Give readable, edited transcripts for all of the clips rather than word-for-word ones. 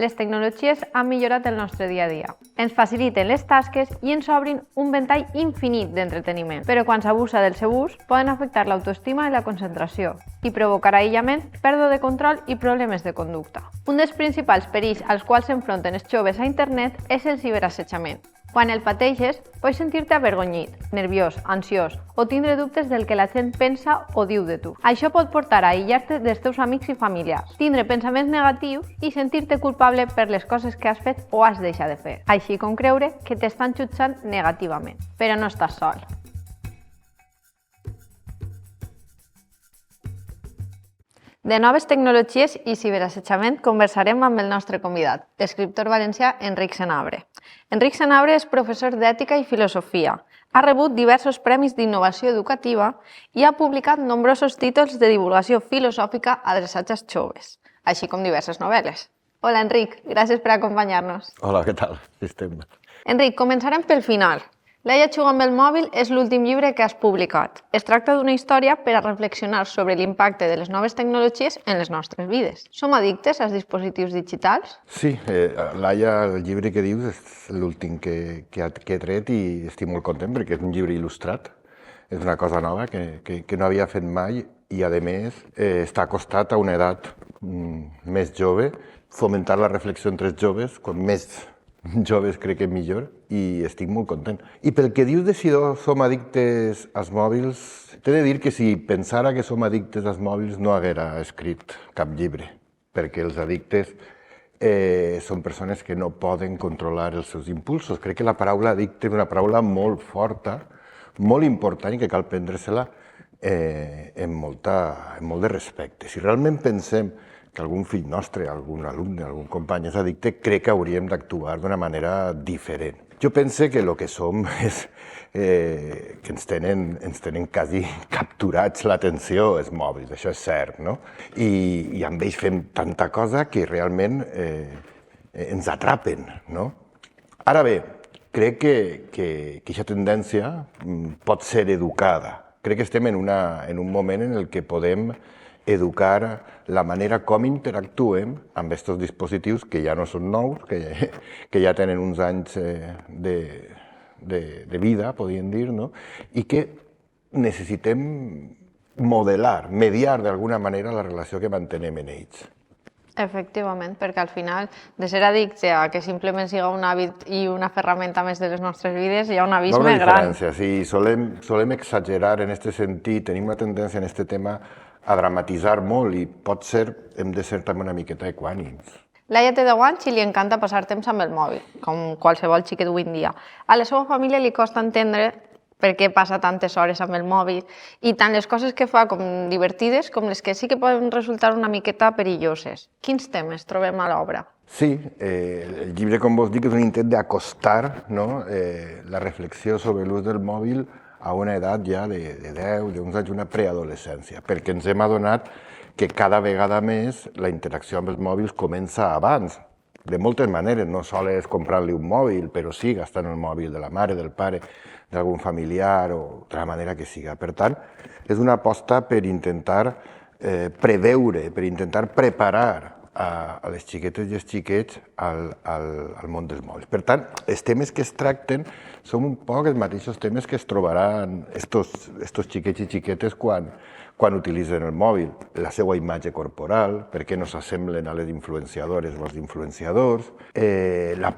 Les tecnologies han millorat el nostre dia a dia. Ens faciliten les tasques i ens obrin un ventall infinit d'entreteniment. Però quan s'abusa del seu ús, poden afectar l'autoestima i la concentració i provocar aïllament, pèrdua de control i problemes de conducta. Un dels principals perills als quals s'enfronten els joves a internet és el ciberassetjament. Quan el pateixes, pots sentir-te avergonyit, nerviós, ansiós o tindre dubtes del que la gent pensa o diu de tu. Això pot portar a aïllar-te dels teus amics i familiars, tindre pensaments negatius i sentir-te culpable per les coses que has fet o has deixat de fer, així com creure que t'estan jutjant negativament. Però no estàs sol. De noves tecnologies i ciberassetjament conversarem amb el nostre convidat, l'escriptor valencià Enric Senabre. Enric Senabre és professor d'ètica i filosofia, ha rebut diversos premis d'innovació educativa i ha publicat nombrosos títols de divulgació filosòfica adreçats als joves, així com diverses novel·les. Hola, Enric, gràcies per acompanyar-nos. Hola, què tal? Estem. Enric, començarem pel final. Laia juga amb el mòbil és l'últim llibre que has publicat. Es tracta d'una història per a reflexionar sobre l'impacte de les noves tecnologies en les nostres vides. Som addictes als dispositius digitals? Sí, Laia, el llibre que dius és l'últim que he tret i estic molt content perquè és un llibre il·lustrat. És una cosa nova que no havia fet mai i, a més, està acostat a una edat més jove, fomentar la reflexió entre els joves, com més joves crec que millor, i estic molt content. I pel que dius de si som addictes als mòbils, t'he de dir que si pensara que som addictes als mòbils no haguera escrit cap llibre, perquè els addictes són persones que no poden controlar els seus impulsos. Crec que la paraula addicte és una paraula molt forta, molt important i que cal prendre-se-la amb molt de respecte. Si realment pensem que algun fill nostre, algun alumne, algun company és addicte, crec que hauríem d'actuar d'una manera diferent. Jo penso que el que som és que ens tenen quasi capturats l'atenció els mòbils, això és cert, no? I amb ells fem tanta cosa que realment ens atrapen, no? Ara bé, crec que aquesta tendència pot ser educada. Crec que estem en un moment en el que podem educar la manera com interactuem amb aquests dispositius que ja no són nous, que ja tenen uns anys de vida, podríem dir, no? I que necessitem modelar, mediar d'alguna manera la relació que mantenem en ells. Efectivament, perquè al final, de ser addicte a que simplement siga un hàbit i una ferramenta més de les nostres vides, hi ha un abisme gran. Diferència, sí, solem exagerar en aquest sentit, tenim una tendència en aquest tema a dramatitzar molt i pot ser, hem de ser també una miqueta equànims. Laia té 10 anys i li encanta passar temps amb el mòbil, com qualsevol xiquet d'avui en dia. A la seva família li costa entendre per què passa tantes hores amb el mòbil i tant les coses que fa com divertides com les que sí que poden resultar una miqueta perilloses. Quins temes trobem a l'obra? Sí, el llibre, com vos dic, és un intent d'acostar la reflexió sobre l'ús del mòbil a una edat ja de 10, d'uns anys, una preadolescència, perquè ens hem adonat que cada vegada més la interacció amb els mòbils comença abans, de moltes maneres, no sols comprant-li un mòbil, però sí gastant el mòbil de la mare, del pare, d'algun familiar o de la manera que siga. Per tant, és una aposta per intentar preveure, per intentar preparar a les xiquetes i els xiquets al món dels mòbils. Per tant, els temes que es tracten són un poc els mateixos temes que es trobaran estos xiquets i xiquetes quan utilitzen el mòbil. La seva imatge corporal, per què no s'assemblen a les influenciadores o als influenciadors, la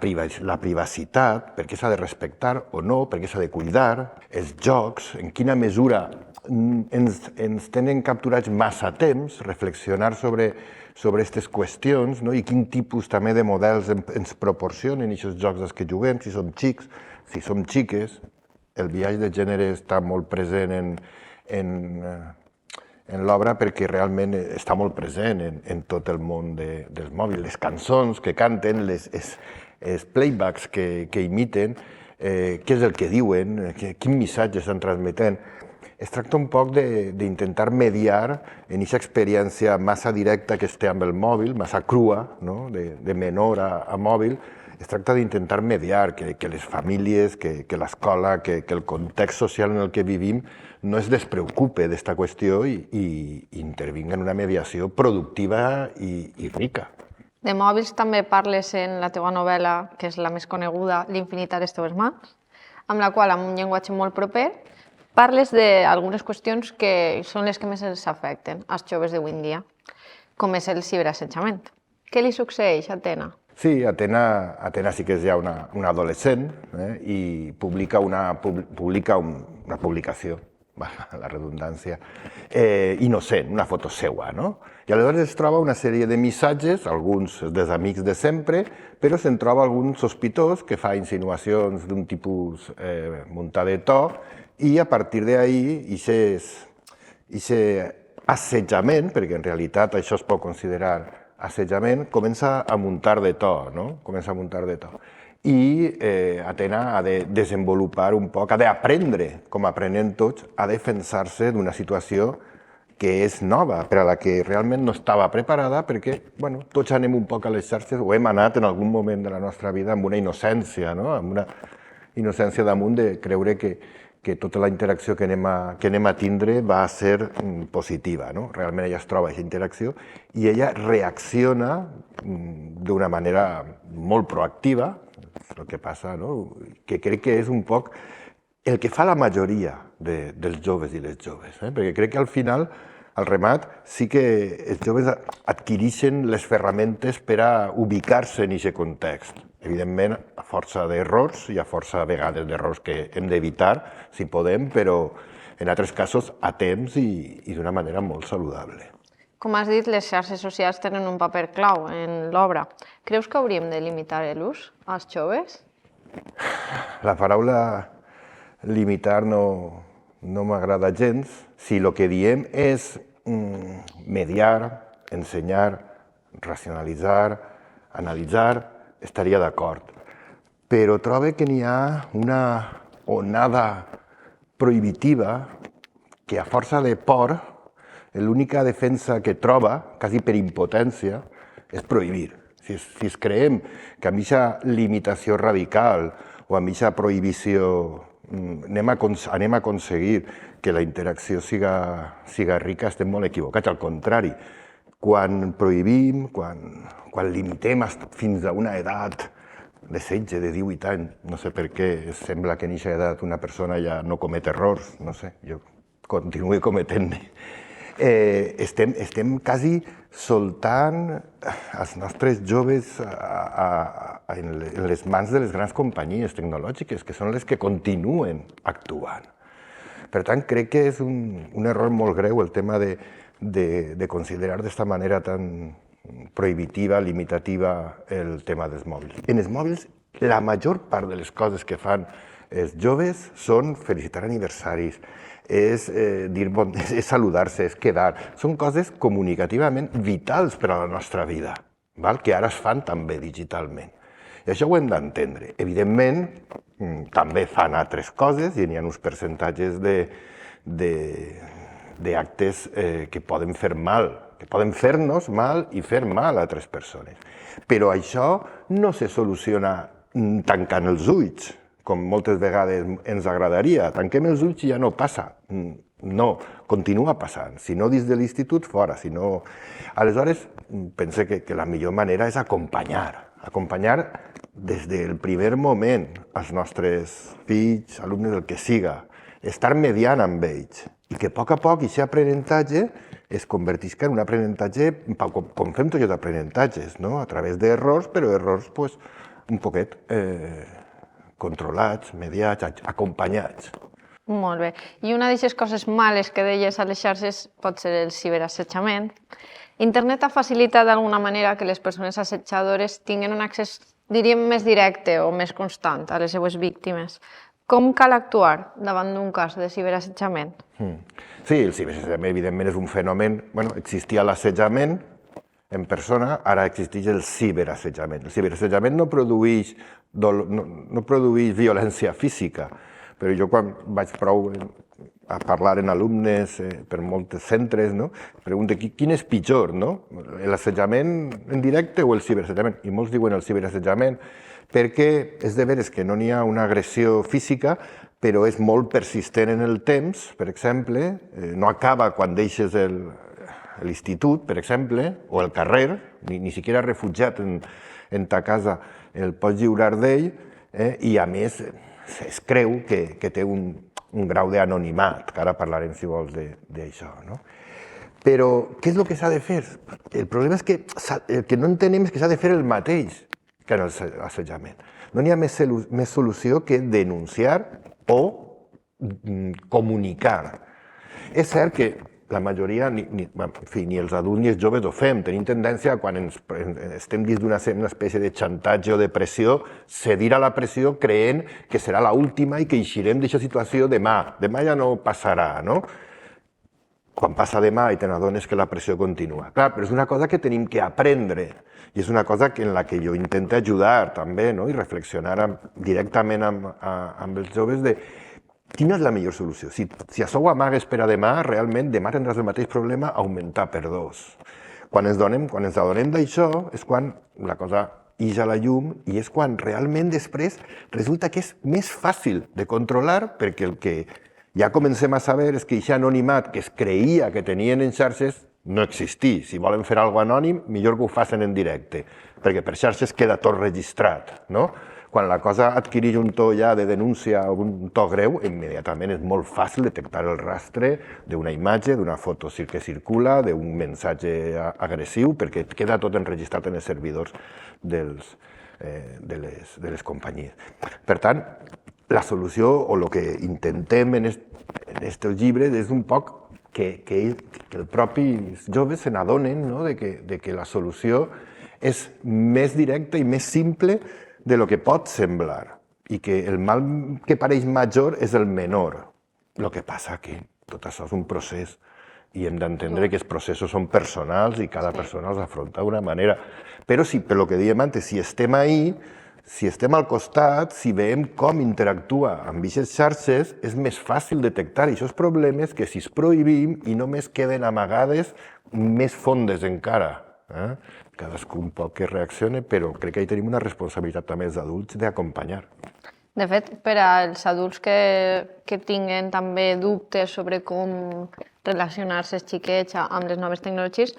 privacitat, per què s'ha de respectar o no, per què s'ha de cuidar, els jocs, en quina mesura ens tenen capturats massa temps, reflexionar sobre aquestes qüestions i quin tipus també de models ens proporcionen aquests jocs als que juguem, si som xics, si som xiques. El biaix de gènere està molt present en l'obra perquè realment està molt present en tot el món dels mòbils. Les cançons que canten, els playbacks que imiten, què és el que diuen, quin missatge estan transmetent. Es tracta un poc d'intentar mediar en aquesta experiència massa directa que es té amb el mòbil, massa crua, de menor a mòbil. Es tracta d'intentar mediar, que les famílies, que l'escola, que el context social en el que vivim no es despreocupe d'esta qüestió i intervinga en una mediació productiva i rica. De mòbils també parles en la teva novel·la, que és la més coneguda, L'infinit a les teves mans, amb la qual, amb un llenguatge molt proper, parles d'algunes qüestions que són les que més els afecten als joves d'avui en dia, com és el ciberassetjament. Què li succeeix a Atena? Sí, Atena sí que és ja una adolescent i publica una publicació, la redundància, innocent, una foto seua, no? I aleshores es troba una sèrie de missatges, alguns dels amics de sempre, però se'n troba algun sospitós que fa insinuacions d'un tipus muntat de to i a partir d'ahí, aquest assetjament, perquè en realitat això es pot considerar assetjament, comença a muntar de to, no? Comença a muntar de to. I Atena ha de desenvolupar un poc, ha d'aprendre, com aprenem tots, a defensar-se d'una situació que és nova, per a la que realment no estava preparada, perquè tots anem un poc a les xarxes, o hem anat en algun moment de la nostra vida amb una innocència, amb una innocència damunt de creure que tota la interacció que anem a tindre va ser positiva. Realment ella es troba aquesta interacció i ella reacciona d'una manera molt proactiva, el que passa, que crec que és un poc el que fa la majoria dels joves i les joves, perquè crec que al final, al remat, sí que els joves adquireixen les ferramentes per a ubicar-se en aquest context. Evidentment, a força d'errors i a força a vegades d'errors que hem d'evitar, si podem, però en altres casos a temps i d'una manera molt saludable. Com has dit, les xarxes socials tenen un paper clau en l'obra. Creus que hauríem de limitar l'ús als joves? La paraula limitar no m'agrada gens. Si el que diem és mediar, ensenyar, racionalitzar, analitzar, estaria d'acord. Però trobo que n'hi ha una onada prohibitiva que a força de por l'única defensa que troba, quasi per impotència, és prohibir. Si es creiem que amb aquesta limitació radical o amb aquesta prohibició anem a aconseguir que la interacció siga rica, estem molt equivocats. Al contrari, quan prohibim, quan limitem fins a una edat de 16, de 18 anys, no sé per què sembla que en aquesta edat una persona ja no comet errors, no sé, jo continuo cometent-ne. Estem quasi soltant els nostres joves en les mans de les grans companyies tecnològiques, que són les que continuen actuant. Per tant, crec que és un error molt greu el tema de considerar d'esta manera tan prohibitiva, limitativa, el tema dels mòbils. En els mòbils, la major part de les coses que fan els joves són felicitar aniversaris, és saludar-se, és quedar. Són coses comunicativament vitals per a la nostra vida, que ara es fan també digitalment. I això ho hem d'entendre. Evidentment, també fan altres coses i n'hi ha uns percentatges d'actes que poden fer mal, que poden fer-nos mal i fer mal a altres persones. Però això no se soluciona tancant els ulls, com moltes vegades ens agradaria. Tanquem els ulls i ja no passa. No, continua passant. Si no dins de l'institut, fora. Si no... Aleshores, pense que la millor manera és acompanyar. Acompanyar des del primer moment als nostres fills, alumnes, el que siga. Estar mediant amb ells. I que a poc aquest aprenentatge es convertisca en un aprenentatge, com fem tots els aprenentatges, a través d'errors, però errors un poquet controlats, mediats, acompanyats. Molt bé. I una d'aquestes coses males que deies a les xarxes pot ser el ciberassetjament. Internet ha facilitat d'alguna manera que les persones assetjadores tinguin un accés, diríem, més directe o més constant a les seues víctimes. Com cal actuar davant d'un cas de ciberassetjament? Sí, el ciberassetjament evidentment és un fenomen... Existia l'assetjament en persona, ara existeix el ciberassetjament. El ciberassetjament no produeix violència física, però jo quan vaig prou a parlar en alumnes per molts centres, pregunto quin és pitjor, l'assetjament en directe o el ciberassetjament? I molts diuen el ciberassetjament perquè és de veres que no n'hi ha una agressió física, però és molt persistent en el temps, per exemple, no acaba quan deixes l'institut, per exemple, o el carrer, ni siquiera refugiat en ta casa el pots lliurar d'ell, i a més es creu que té un grau d'anonimat, que ara parlarem, si vols, d'això, no? Però què és el que s'ha de fer? El problema és que el que no entenem és que s'ha de fer el mateix que en l'assetjament. No n'hi ha més solució que denunciar o comunicar. És cert que la majoria, ni els adults ni els joves ho fem. Tenim tendència, quan estem dins d'una espècie de xantatge o de pressió, cedir a la pressió creient que serà l'última i que eixirem d'aquesta situació demà. Demà ja no passarà, no? Quan passa demà i te n'adones que la pressió continua. Clar, però és una cosa que tenim que aprendre i és una cosa en la que jo intento ajudar també, no? I reflexionar directament amb els joves de quina és la millor solució. Si això ho amagues per a demà, realment demà tindràs el mateix problema augmentar per 2. Quan ens adonem d'això és quan la cosa ix a la llum i és quan realment després resulta que és més fàcil de controlar perquè el que ja comencem a saber és que aquest anonimat que es creia que tenien en xarxes no existeix. Si volen fer alguna cosa anònim, millor que ho facin en directe, perquè per xarxes queda tot registrat, no? Quan la cosa adquireix un to ja de denúncia o un to greu, immediatament és molt fàcil detectar el rastre d'una imatge, d'una foto que circula, d'un missatge agressiu, perquè queda tot enregistrat en els servidors de les companyies. Per tant, la solució, o el que intentem en aquests llibres, és un poc que els propis joves se n'adonen de que la solució és més directa i més simple de lo que pot semblar i que el mal que pareix major és el menor. El que passa que tot això és un procés i hem d'entendre que els processos són personals i cada persona els afronta d'una manera. Però sí, per lo que dèiem antes, si estem ahí, si estem al costat, si veiem com interactua amb aquestes xarxes, és més fàcil detectar aquests problemes que si es prohibim i només queden amagades més fondes encara. Cadascú un poc que reaccione, però crec que hi tenim una responsabilitat també els adults d'acompanyar. De fet, per als adults que tinguen també dubtes sobre com relacionar-se els xiquets amb les noves tecnologies,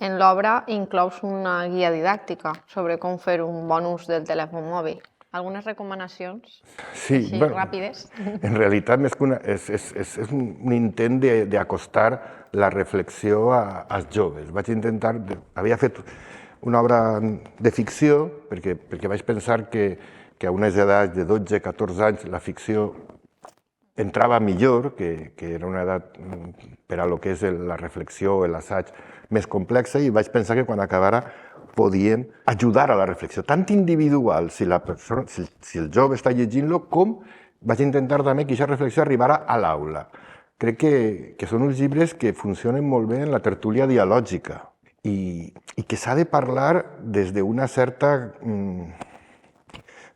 en l'obra inclous una guia didàctica sobre com fer un bon ús del telèfon mòbil. Algunes recomanacions així ràpides? En realitat, més que és un intent d'acostar la reflexió als joves. Havia fet una obra de ficció perquè vaig pensar que a unes edats de 12-14 anys la ficció entrava millor, que era una edat per a lo que és la reflexió o l'assaig més complexa, i vaig pensar que quan acabara podíem ajudar a la reflexió, tant individual, si el jove està llegint-lo, com vaig intentar també que aquesta reflexió arribara a l'aula. Crec que són uns llibres que funcionen molt bé en la tertúlia dialògica i que s'ha de parlar des d'una certa,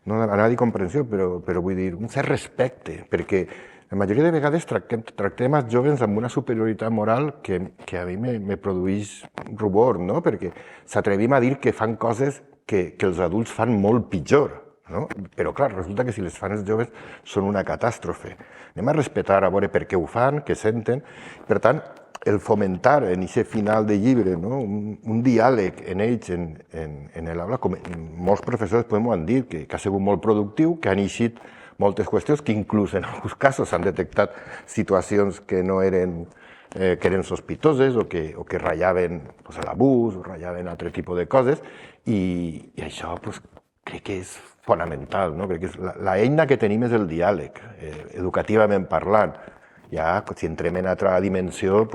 no anava a dir comprensió, però vull dir, un cert respecte, perquè la majoria de vegades tractem els joves amb una superioritat moral que a mi me produeix rubor, no? Perquè s'atrevim a dir que fan coses que els adults fan molt pitjor, no? Però clar, resulta que si les fan els joves són una catàstrofe. Anem a respectar, a veure per què ho fan, què senten. Per tant, el fomentar en aquest final de llibre un diàleg en ells, en l'aula, com molts professors ho han dit, que ha sigut molt productiu, que han eixit moltes qüestions, que inclús en alguns casos s'han detectat situacions que no eren sospitoses o que ratllaven l'abús o ratllaven altre tipus de coses, i això crec que és fonamental. Crec que l'eina que tenim és el diàleg, educativament parlant. Ja, si entrem en altra dimensió,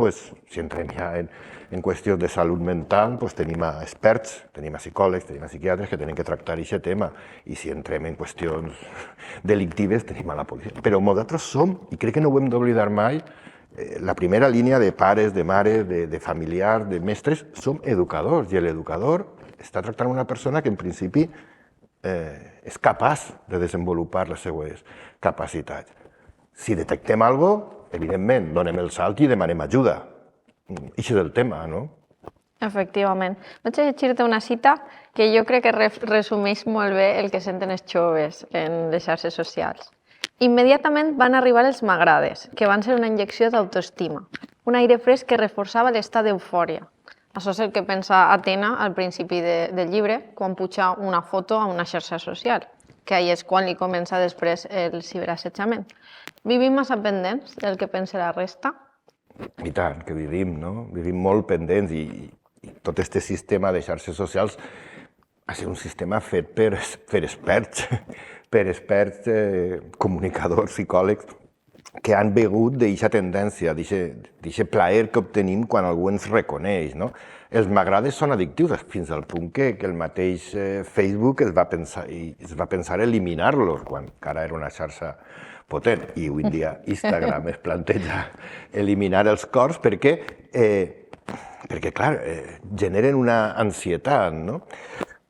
si entrem ja en qüestions de salut mental, tenim experts, tenim psicòlegs, tenim psiquiatres que tenen que tractar aquest tema. I si entrem en qüestions delictives, tenim la policia. Però nosaltres som, i crec que no ho hem d'oblidar mai, la primera línia de pares, de mares, de familiars, de mestres, som educadors. I l'educador està tractant una persona que en principi és capaç de desenvolupar les seues capacitats. Si detectem alguna cosa, evidentment, donem el salt i demanem ajuda. Això és el tema, no? Efectivament. Vaig a llegir-te una cita que jo crec que resumeix molt bé el que senten els joves en les xarxes socials. Immediatament van arribar els m'agrades, que van ser una injecció d'autoestima, un aire fresc que reforçava l'estat d'eufòria. Això és el que pensa Atena al principi del llibre, quan puja una foto a una xarxa social, que ahí és quan li comença després el ciberassetjament. Vivim massa pendents del que pensa la resta? I tant, que vivim, no? Vivim molt pendents i tot aquest sistema de xarxes socials ha sigut un sistema fet per experts, per experts comunicadors, psicòlegs, que han begut d'aquesta tendència, d'aquest plaer que obtenim quan algú ens reconeix, no? Els m'agrades són addictius fins al punt que el mateix Facebook es va pensar eliminar-los, quan encara era una xarxa potent, i avui en dia Instagram es planteja eliminar els cors perquè clar, generen una ansietat, no?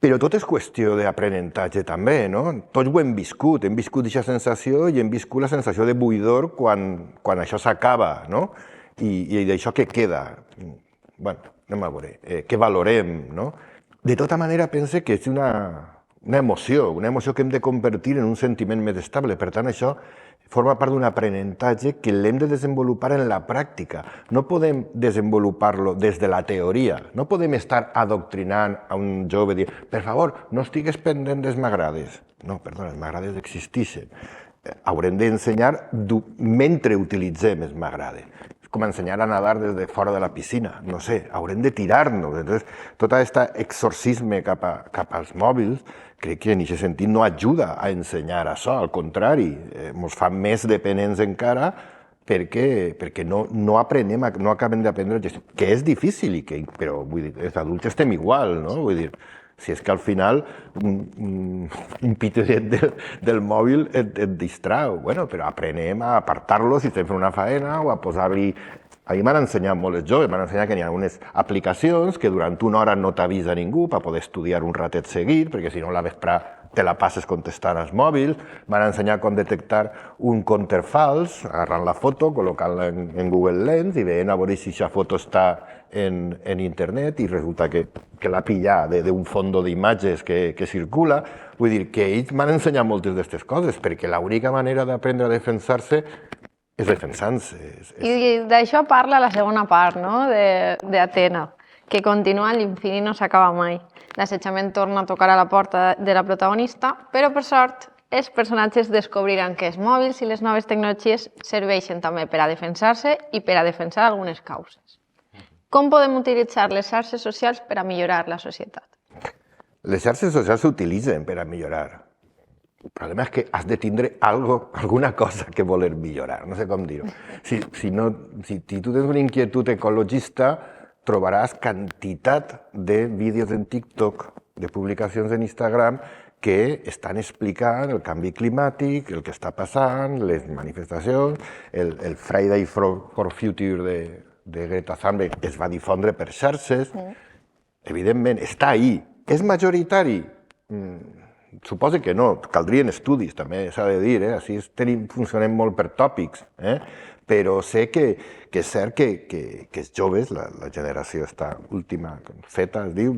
Però tot és qüestió d'aprenentatge també, no? Tots ho hem viscut aquesta sensació i hem viscut la sensació de buidor quan això s'acaba, no? I d'això què queda? Bé, anem a veure, què valorem, no? De tota manera, pense que és una emoció que hem de convertir en un sentiment més estable. Per tant, això forma part d'un aprenentatge que l'hem de desenvolupar en la pràctica. No podem desenvolupar-lo des de la teoria. No podem estar adoctrinant a un jove i dir, per favor, no estigues pendent dels m'agrades. No, perdona, els m'agrades existeixen. Haurem d'ensenyar mentre utilitzem els m'agrades. És com ensenyar a nedar des de fora de la piscina. No sé, haurem de tirar-nos. Entonces, tot aquest exorcisme cap als mòbils, crec que en aquest sentit no ajuda a ensenyar això, al contrari, ens fa més dependents encara perquè no aprenem, no acabem d'aprendre a gestionar, que és difícil, però vull dir, els adults estem igual, no? Vull dir, si és que al final un pitidet del mòbil et distrau, bueno, però aprenem a apartar-lo si estem fent una faena o a posar-li. A mi m'han ensenyat molt els joves, m'han ensenyat que hi ha unes aplicacions que durant una hora no t'avisa ningú per poder estudiar un ratet seguit, perquè si no la vesprà te la passes contestant als mòbils. M'han ensenyat com detectar un compte fals, agarrant la foto, col·locant-la en Google Lens i veient a veure si aquesta foto està en internet i resulta que l'ha pillat d'un fondo d'imatges que circula. Vull dir que ells m'han ensenyat moltes d'aquestes coses, perquè l'única manera d'aprendre a defensar-se és defensant-se. I d'això parla la segona part, no?, d'Atena, que continua l'infinit no s'acaba mai. L'assetjament torna a tocar a la porta de la protagonista, però per sort els personatges descobriran que els mòbils i les noves tecnologies serveixen també per a defensar-se i per a defensar algunes causes. Com podem utilitzar les xarxes socials per a millorar la societat? Les xarxes socials s'utilitzen per a millorar. El problema és que has de tindre alguna cosa que voler millorar, no sé com dir-ho. Si tu tens una inquietud ecologista, trobaràs quantitat de vídeos en TikTok, de publicacions en Instagram, que estan explicant el canvi climàtic, el que està passant, les manifestacions, el Friday for Future de Greta Thunberg es va difondre per xarxes. Evidentment, està ahí. És majoritari? Suposo que no, caldrien estudis, també s'ha de dir, així funcionem molt per tòpics, però sé que és cert que els joves, la generació esta última feta, es diu,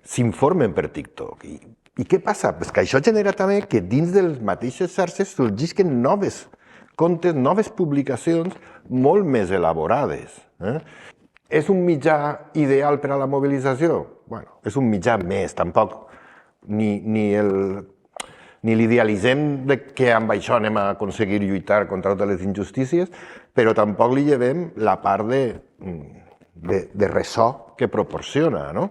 s'informen per TikTok. I què passa? Pues que això genera també que dins de les mateixes xarxes sorgisquen noves comptes, noves publicacions molt més elaborades. És un mitjà ideal per a la mobilització? Bueno, és un mitjà més, tampoc ni l'idealitzem que amb això anem a aconseguir lluitar contra totes les injustícies, però tampoc li llevem la part de ressò que proporciona, no?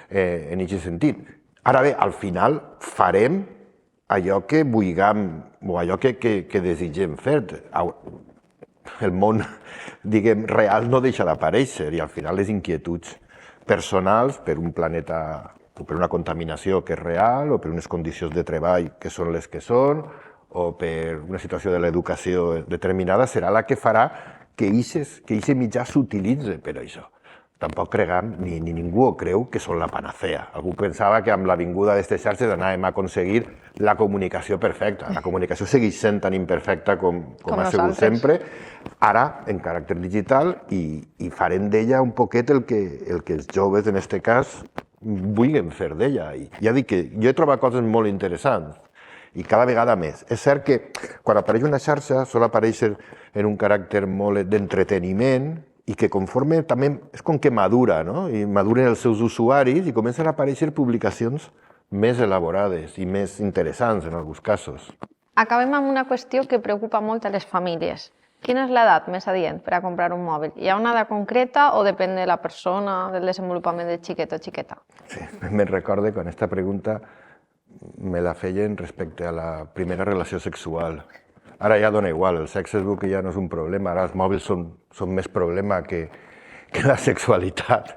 En aquest sentit. Ara bé, al final farem allò que vulguem o allò que desitgem fer. El món, diguem, real no deixa d'aparèixer i al final les inquietuds personals per un planeta o per una contaminació que és real, o per unes condicions de treball que són les que són, o per una situació de l'educació determinada, serà la que farà que aquest mitjà s'utilitzi per això. Tampoc creguem, ni ningú ho creu, que són la panacea. Algú pensava que amb la vinguda d'aquestes xarxes anàvem a aconseguir la comunicació perfecta. La comunicació segueix sent tan imperfecta com ha sigut sempre, ara en caràcter digital, i farem d'ella un poquet el que els joves, en aquest cas, vulguin fer d'ella. Ja dic que jo he trobat coses molt interessants i cada vegada més. És cert que quan apareix una xarxa sol aparèixer en un caràcter molt d'entreteniment i que conforme també és com que madura, no? I maduren els seus usuaris i comencen a aparèixer publicacions més elaborades i més interessants en alguns casos. Acabem amb una qüestió que preocupa molt a les famílies. Quina és l'edat més adient per a comprar un mòbil? Hi ha una edat concreta o depèn de la persona, del desenvolupament de xiquet o xiqueta? Sí, me'n recorde quan aquesta pregunta me la feien respecte a la primera relació sexual. Ara ja dona igual, el sexe es veu que ja no és un problema, ara els mòbils són més problema que la sexualitat.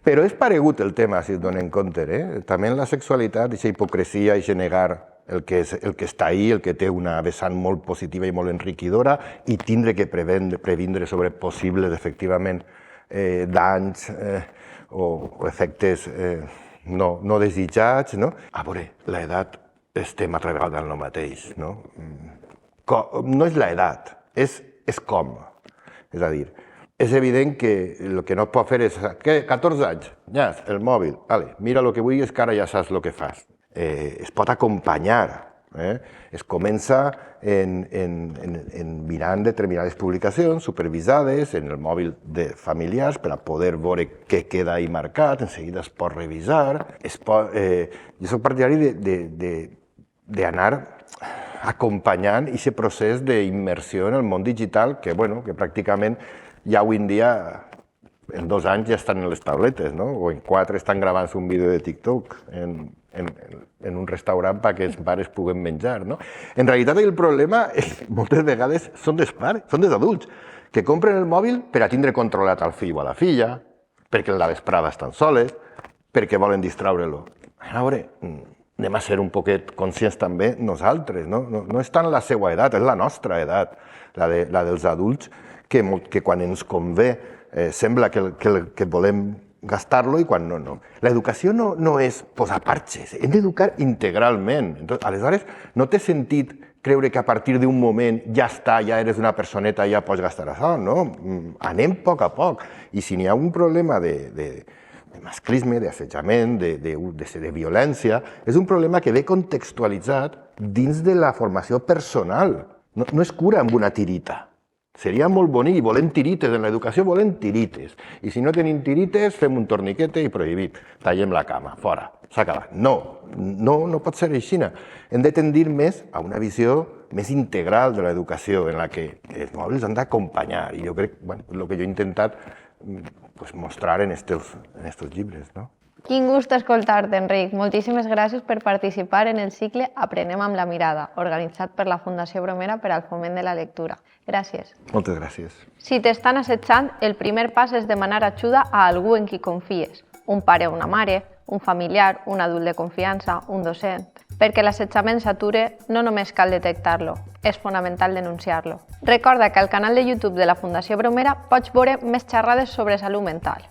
Però és paregut el tema, si es donen compte, També en la sexualitat, aquesta hipocresia, aquest negar el que està ahí, el que té una vessant molt positiva i molt enriquidora i tindre que previndre sobre possibles, efectivament, danys o efectes no desitjats, no? A veure, l'edat estem altra vegada en el mateix, no? No és l'edat, és com. És a dir, és evident que el que no es pot fer és, què, 14 anys, ja, el mòbil, vale, mira el que vulguis que ara ja saps el que fas. Es pot acompanyar, es comença mirant determinades publicacions supervisades en el mòbil de familiars per a poder veure què queda ahí marcat, en seguida es pot revisar. Jo soc partidari d'anar acompanyant aquest procés d'immersió en el món digital que pràcticament ja avui en dia en 2 anys ja estan en les tabletes, no? O en 4 estan gravant-se un vídeo de TikTok en un restaurant perquè els pares puguen menjar, no? En realitat el problema moltes vegades són dels pares, són dels adults, que compren el mòbil per a tindre controlat el fill o a la filla, perquè en la vesprada estan soles, perquè volen distraure-lo. A veure, anem a ser un poquet conscients també nosaltres, no? No és tant la seva edat, és la nostra edat, la dels adults, que quan ens convé sembla que volem gastar-lo i quan no. L'educació no és posar parxes, hem d'educar integralment. Aleshores, no té sentit creure que a partir d'un moment ja està, ja eres una personeta i ja pots gastar això, no? Anem a poc. I si n'hi ha un problema de masclisme, d'assetjament, de violència, és un problema que ve contextualitzat dins de la formació personal. No es cura amb una tirita. Seria molt bonic, volem tirites, en l'educació volem tirites. I si no tenim tirites, fem un torniquete i prohibit. Tallem la cama, fora, s'ha acabat. No pot ser així. Hem de tendir més a una visió més integral de l'educació, en la que els mòbils han d'acompanyar. I jo crec, el que jo he intentat mostrar en estos llibres, no? Quin gust escoltar-te, Enric. Moltíssimes gràcies per participar en el cicle Aprenem amb la mirada, organitzat per la Fundació Bromera per al foment de la lectura. Gràcies. Moltes gràcies. Si t'estan assetjant, el primer pas és demanar ajuda a algú en qui confies. Un pare o una mare, un familiar, un adult de confiança, un docent. Perquè l'assetjament s'ature, no només cal detectar-lo, és fonamental denunciar-lo. Recorda que al canal de YouTube de la Fundació Bromera pots veure més xerrades sobre salut mental.